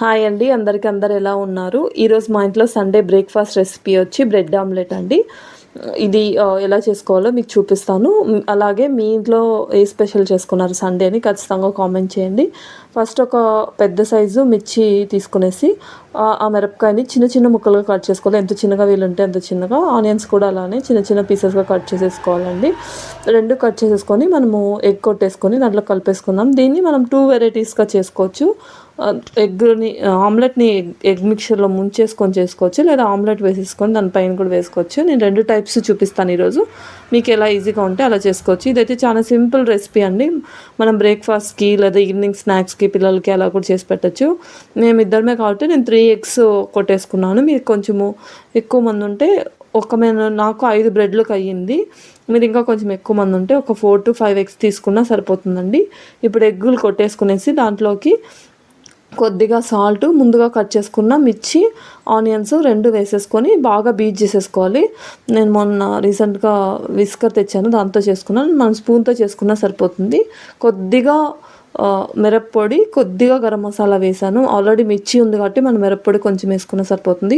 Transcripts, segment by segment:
Hi అండి, అందరూ ఎలా ఉన్నారు? ఈరోజు మా ఇంట్లో సండే బ్రేక్ఫాస్ట్ రెసిపీ వచ్చి బ్రెడ్ ఆమ్లెట్ అండి. ఇది ఎలా చేసుకోవాలో మీకు చూపిస్తాను. అలాగే మీ ఇంట్లో ఏ స్పెషల్ చేసుకున్నారు సండే అని ఖచ్చితంగా కామెంట్ చేయండి. ఫస్ట్ ఒక పెద్ద సైజు మిర్చి తీసుకునేసి ఆ మిరపకాయని చిన్న చిన్న ముక్కలుగా కట్ చేసుకోవాలి. ఎంత చిన్నగా వీలుంటే అంత చిన్నగా. ఆనియన్స్ కూడా అలానే చిన్న చిన్న పీసెస్గా కట్ చేసేసుకోవాలండి. రెండు కట్ చేసేసుకొని మనము ఎగ్ కొట్టేసుకొని దాంట్లో కలిపేసుకుందాం. దీన్ని మనం 2 వెరైటీస్గా చేసుకోవచ్చు. ఎగ్ని ఆమ్లెట్ని ఎగ్ మిక్చర్లో ముంచేసుకొని చేసుకోవచ్చు, లేదా ఆమ్లెట్ వేసేసుకొని దానిపైన కూడా వేసుకోవచ్చు. నేను 2 టైప్స్ చూపిస్తాను ఈరోజు. మీకు ఎలా ఈజీగా ఉంటే అలా చేసుకోవచ్చు. ఇదైతే చాలా సింపుల్ రెసిపీ అండి. మనం బ్రేక్ఫాస్ట్కి లేదా ఈవినింగ్ స్నాక్స్కి పిల్లలకి అలా కూడా చేసి పెట్టచ్చు. మేము ఇద్దరమే కాబట్టి నేను 3 ఎగ్స్ కొట్టేసుకున్నాను. మీరు కొంచెము ఎక్కువ మంది ఉంటే నాకు 5 బ్రెడ్లకు అయ్యింది. మీరు ఇంకా కొంచెం ఎక్కువ మంది ఉంటే ఒక 4 to 5 ఎగ్స్ తీసుకున్నా సరిపోతుందండి. ఇప్పుడు ఎగ్గులు కొట్టేసుకునేసి దాంట్లోకి కొద్దిగా సాల్ట్, ముందుగా కట్ చేసుకున్న మిర్చి, ఆనియన్స్ 2 వేసేసుకొని బాగా బీట్ చేసేసుకోవాలి. నేను మొన్న రీసెంట్గా విస్కర్ తెచ్చాను, దాంతో చేసుకున్నాను. మనం స్పూన్తో చేసుకున్నా సరిపోతుంది. కొద్దిగా మిరప్పొడి, కొద్దిగా గరం మసాలా వేసాను. ఆల్రెడీ మిర్చి ఉంది కాబట్టి మనం మిరప్పొడి కొంచెం వేసుకున్నా సరిపోతుంది.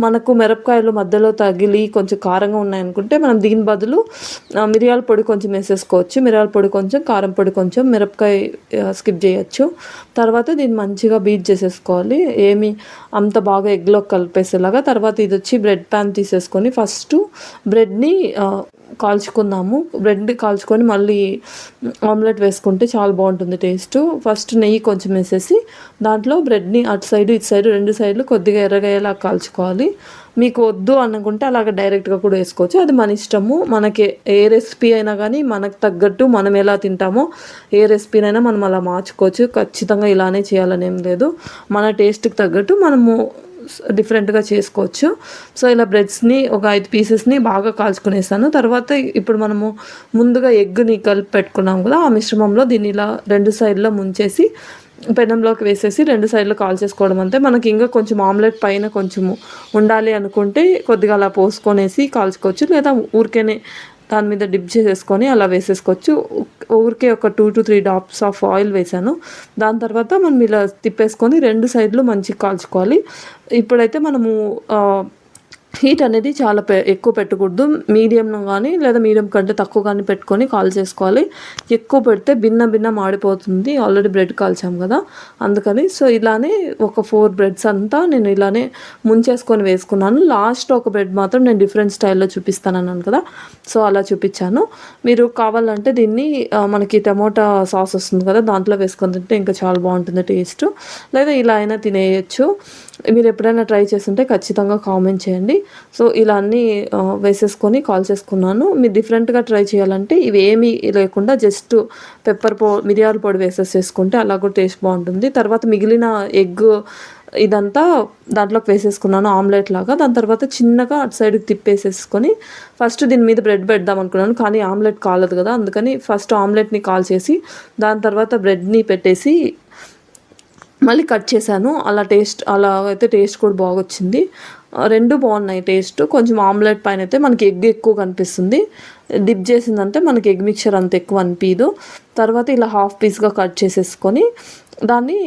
మనకు మిరపకాయలు మధ్యలో తగిలి కొంచెం కారంగా ఉన్నాయనుకుంటే మనం దీని బదులు మిరియాల పొడి కొంచెం వేసేసుకోవచ్చు. మిరియాల పొడి కొంచెం, కారం పొడి కొంచెం, మిరపకాయ స్కిప్ చేయొచ్చు. తర్వాత దీన్ని మంచిగా బీట్ చేసేసుకోవాలి, ఏమి అంత బాగా ఎగ్లో కలిపేసేలాగా. తర్వాత ఇది వచ్చి బ్రెడ్ ప్యాన్ తీసేసుకొని ఫస్ట్ బ్రెడ్ని కాల్చుకుందాము. బ్రెడ్ కాల్చుకొని మళ్ళీ ఆమ్లెట్ వేసుకుంటే చాలా బాగుంటుంది టేస్ట్. ఫస్ట్ నెయ్యి కొంచెం వేసేసి దాంట్లో బ్రెడ్ని అటు సైడు ఇటు సైడు 2 సైడ్లు కొద్దిగా ఎర్రగయ్యేలా కాల్చుకోవాలి. మీకు వద్దు అనుకుంటే అలాగ డైరెక్ట్గా కూడా వేసుకోవచ్చు, అది మన ఇష్టము. మనకి ఏ రెసిపీ అయినా కానీ మనకు తగ్గట్టు మనం ఎలా తింటామో ఏ రెసిపీనైనా మనం అలా మార్చుకోవచ్చు. ఖచ్చితంగా ఇలానే చేయాలని ఏం లేదు. మన టేస్ట్కి తగ్గట్టు మనము డిఫరెంట్గా చేసుకోవచ్చు. సో ఇలా బ్రెడ్స్ని ఒక 5 పీసెస్ని బాగా కాల్చుకునేసాను. తర్వాత ఇప్పుడు మనము ముందుగా ఎగ్ని కలిపి పెట్టుకున్నాం కదా, ఆ మిశ్రమంలో దీన్ని ఇలా 2 సైడ్లో ముంచేసి పెనంలోకి వేసేసి 2 సైడ్లు కాల్ చేసుకోవడం. అంతే. మనకి ఇంకా కొంచెం ఆమ్లెట్ పైన కొంచెము ఉండాలి అనుకుంటే కొద్దిగా అలా పోసుకొనేసి కాల్చుకోవచ్చు, లేదా ఊరికేనే దాని మీద డిప్ చేసేసుకొని అలా వేసేసుకోవచ్చు. ఊరికే ఒక 2 to 3 డ్రాప్స్ ఆఫ్ ఆయిల్ వేసాను. దాని తర్వాత మనం ఇలా తిప్పేసుకొని 2 సైడ్లు మంచిగా కాల్చుకోవాలి. ఇప్పుడైతే మనము హీట్ అనేది చాలా ఎక్కువ పెట్టకూడదు. మీడియంలో కానీ లేదా మీడియం కంటే తక్కువ కానీ పెట్టుకొని కాల్ చేసుకోవాలి. ఎక్కువ పెడితే భిన్న మాడిపోతుంది. ఆల్రెడీ బ్రెడ్ కాల్చాం కదా, అందుకని. సో ఇలానే ఒక 4 బ్రెడ్స్ అంతా నేను ఇలానే ముంచేసుకొని వేసుకున్నాను. లాస్ట్ ఒక బ్రెడ్ మాత్రం నేను డిఫరెంట్ స్టైల్లో చూపిస్తానన్నాను కదా, సో అలా చూపించాను. మీరు కావాలంటే దీన్ని మనకి టమోటా సాస్ వస్తుంది కదా, దాంట్లో వేసుకొని తింటే ఇంకా చాలా బాగుంటుంది టేస్ట్, లేదా ఇలా అయినా తినేయచ్చు. మీరు ఎప్పుడైనా ట్రై చేస్తుంటే ఖచ్చితంగా కామెంట్ చేయండి. సో ఇలా అన్నీ వేసేసుకొని కాల్ చేసుకున్నాను. మీరు డిఫరెంట్గా ట్రై చేయాలంటే ఇవి ఏమీ లేకుండా జస్ట్ మిరియాల పొడి వేసేసుకుంటే అలా కూడా టేస్ట్ బాగుంటుంది. తర్వాత మిగిలిన ఎగ్ ఇదంతా దాంట్లోకి వేసేసుకున్నాను ఆమ్లెట్ లాగా. దాని తర్వాత చిన్నగా అటు సైడ్కి తిప్పేసేసుకొని ఫస్ట్ దీని మీద బ్రెడ్ పెడదాం అనుకున్నాను, కానీ ఆమ్లెట్ కాలదు కదా, అందుకని ఫస్ట్ ఆమ్లెట్ని కాల్ చేసి దాని తర్వాత బ్రెడ్ని పెట్టేసి మళ్ళీ కట్ చేశాను. అలా అయితే టేస్ట్ కూడా బాగొచ్చింది. 2 బాగున్నాయి టేస్ట్. కొంచెం ఆమ్లెట్ పైన అయితే మనకి ఎగ్ ఎక్కువ కనిపిస్తుంది, డిప్ చేసిందంటే మనకి ఎగ్ మిక్చర్ అంత ఎక్కువ అనిపించదు. తర్వాత ఇలా హాఫ్ పీస్గా కట్ చేసేసుకొని దాన్ని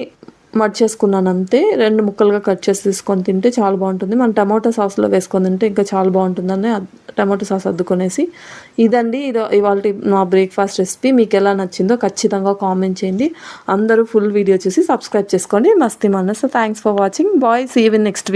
మర్చేసుకున్నాను అంతే. 2 ముక్కలుగా కట్ చేసి తీసుకొని తింటే చాలా బాగుంటుంది. మనం టమాటో సాస్లో వేసుకొని తింటే ఇంకా చాలా బాగుంటుందని టమాటో సాస్ అద్దుకొనేసి. ఇదండి ఇవాళ నా బ్రేక్ఫాస్ట్ రెసిపీ. మీకు ఎలా నచ్చిందో ఖచ్చితంగా కామెంట్ చేయండి. అందరూ ఫుల్ వీడియో చూసి సబ్స్క్రైబ్ చేసుకోండి. మస్తీ మనసు. Thanks for watching. Bye. See you in next video.